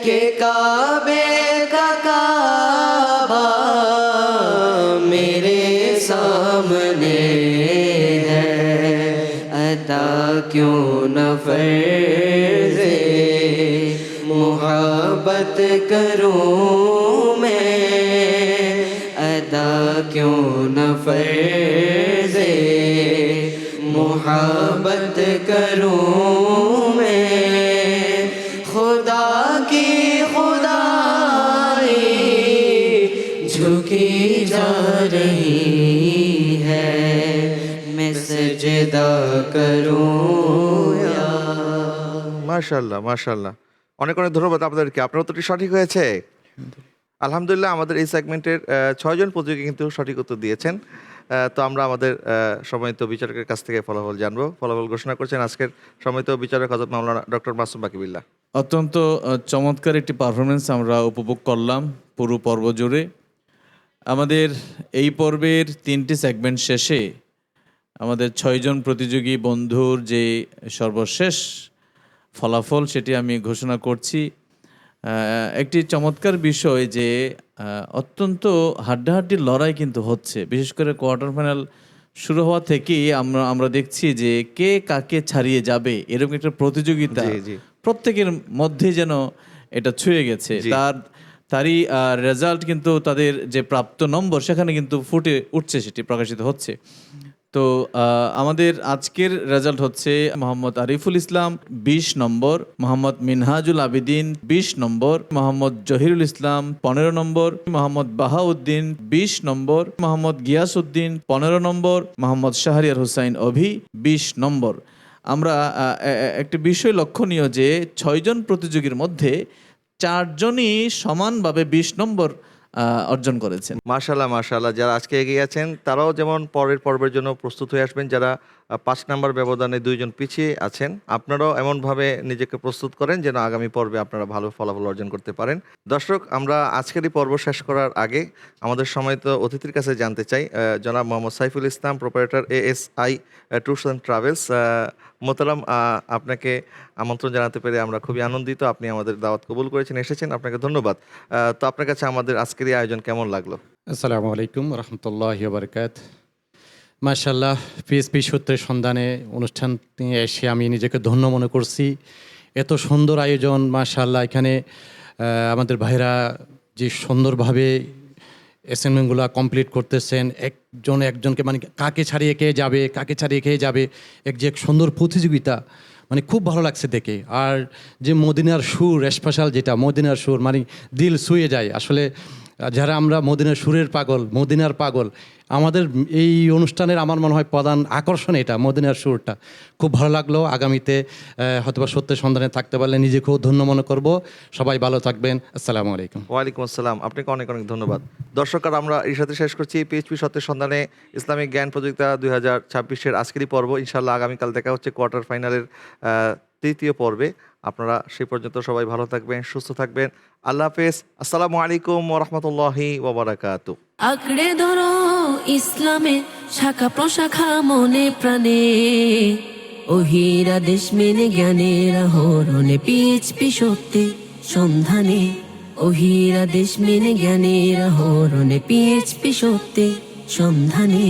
के काबे का काबा मेरे सामने है। अता क्यों न फर्ज़े मोहब्बत करूं मैं, अदा क्यों न फर्ज़े मोहब्बत करूं मैं। खुदा की खुदाई झुकी जा रही है, मैं सजदा करूं या। মাশাআল্লাহ মাশাআল্লাহ, অনেক অনেক ধন্যবাদ আপনাদেরকে। আপনার উত্তরটি সঠিক হয়েছে আলহামদুলিল্লাহ। আমাদের এই সেগমেন্টের 6 জন প্রতিযোগী কিন্তু সঠিক উত্তর দিয়েছেন। তো আমরা আমাদের সম্মানিত বিচারকের কাছ থেকে ফলাফল জানবো। ফলাফল ঘোষণা করছেন আজকের সম্মানিত বিচারক হযরত মাওলানা ডক্টর মাসুম বাকিবিল্লাহ। অত্যন্ত চমৎকার একটি পারফরমেন্স আমরা উপভোগ করলাম পুরো পর্ব জুড়ে। আমাদের এই পর্বের 3টি সেগমেন্ট শেষে আমাদের 6 জন প্রতিযোগী বন্ধুর যে সর্বশেষ ফলাফল সেটি আমি ঘোষণা করছি। একটি চমৎকার বিষয় যে অত্যন্ত হাড্ডাহাড্ডি লড়াই কিন্তু হচ্ছে, বিশেষ করে কোয়ার্টার ফাইনাল শুরু হওয়া থেকেই আমরা দেখছি যে কে কাকে ছাড়িয়ে যাবে এরকম একটা প্রতিযোগিতা প্রত্যেকের মধ্যে যেন এটা ছুঁয়ে গেছে। তারই রেজাল্ট কিন্তু তাদের যে প্রাপ্ত নম্বর সেখানে কিন্তু ফুটে উঠছে, সেটি প্রকাশিত হচ্ছে। তো আমাদের আজকের রেজাল্ট হচ্ছে মোহাম্মদ আরিফুল ইসলাম 20 নম্বর, মোহাম্মদ মিনহাজুল আবিদিন 20 নম্বর, মোহাম্মদ জহিরুল ইসলাম 15 নম্বর, মোহাম্মদ বাহাউদ্দিন 20 নম্বর, মোহাম্মদ গিয়াসউদ্দিন 15 নম্বর, মোহাম্মদ শাহরিয়ার হুসাইন অভি 20 নম্বর। আমরা একটি বিষয় লক্ষণীয় যে 6 জন প্রতিযোগীর মধ্যে 4 জনই সমানভাবে 20 নম্বর অর্জন করেছেন। মাশাআল্লাহ মাশাআল্লাহ, যারা আজকে এগিয়ে আছেন তারাও যেমন পরের পর্বের জন্য প্রস্তুত হয়ে আসবেন। যারা 5 নম্বর ব্যবধানে 2 জন পিছিয়ে আছেন, আপনারাও এমনভাবে নিজেকে প্রস্তুত করেন যেন আগামী পর্বে আপনারা ভালো ফলাফল অর্জন করতে পারেন। দর্শক, আমরা আজকের এই পর্ব শেষ করার আগে আমাদের সম্মানিত অতিথির কাছে জানতে চাই, জনাব Mohammad Saiful Islam, proprietor ASI tours and travels. মোহতারাম, আপনাকে আমন্ত্রণ জানাতে পেরে আমরা খুবই আনন্দিত। আপনি আমাদের দাওয়াত কবুল করেছেন, এসেছেন, আপনাকে ধন্যবাদ। তো আপনার কাছে আমাদের আজকের এই আয়োজন কেমন লাগলো? আসসালামু আলাইকুম রহমতুল্লাহি ওয়া বারাকাতুহু। মাশাআল্লাহ, পিএসপি সূত্রের সন্ধানে অনুষ্ঠান এসে আমি নিজেকে ধন্য মনে করছি। এত সুন্দর আয়োজন, মাশাআল্লাহ। এখানে আমাদের ভাইরা যে সুন্দরভাবে অ্যাসাইনমেন্টগুলো কমপ্লিট করতেছেন, একজনকে মানে কাকে ছাড়িয়ে কে যাবে, কাকে ছাড়িয়ে কে যাবে, যে সুন্দর প্রতিযোগিতা, মানে খুব ভালো লাগছে দেখে। আর যে মদিনার সুর, স্পেশাল যেটা মদিনার সুর, মানে দিল ছুঁয়ে যায়। আসলে যারা আমরা মদিনার সুরের পাগল, মদিনার পাগল, আমাদের এই অনুষ্ঠানের আমার মনে হয় প্রধান আকর্ষণ এটা, মদিনার সুরটা। খুব ভালো লাগলো। আগামীতে হয়তো বা সত্যের সন্ধানে থাকতে পারলে নিজেকেও ধন্য মনে করব। সবাই ভালো থাকবেন। আসসালামু আলাইকুম। ওয়ালাইকুম আসসালাম, আপনাকে অনেক অনেক ধন্যবাদ। দর্শক, আমরা এর সাথে শেষ করছি পিএইচপি সত্যের সন্ধানে ইসলামিক জ্ঞান প্রতিযোগিতা 2026-এর আজকেরই পর্ব। ইনশাআল্লাহ আগামীকাল দেখা হচ্ছে কোয়ার্টার ফাইনালের 3য় পর্বে। আপনারা সেই পর্যন্ত সবাই ভালো থাকবেন, সুস্থ থাকবেন। আল্লাহ হাফেজ। আসসালামু আলাইকুম ওয়া রাহমাতুল্লাহি ওয়া বারাকাতুহু। আঁকড়ে ধরো ইসলামের শাখা প্রশাখা মনে প্রাণে, ওহিরা দেশ মেনে জ্ঞানের আহরণে পিএইচপি সত্যে সন্ধানে, ওহিরা দেশ মেনে জ্ঞানের আহরণে পিএইচপি সত্যে সন্ধানে।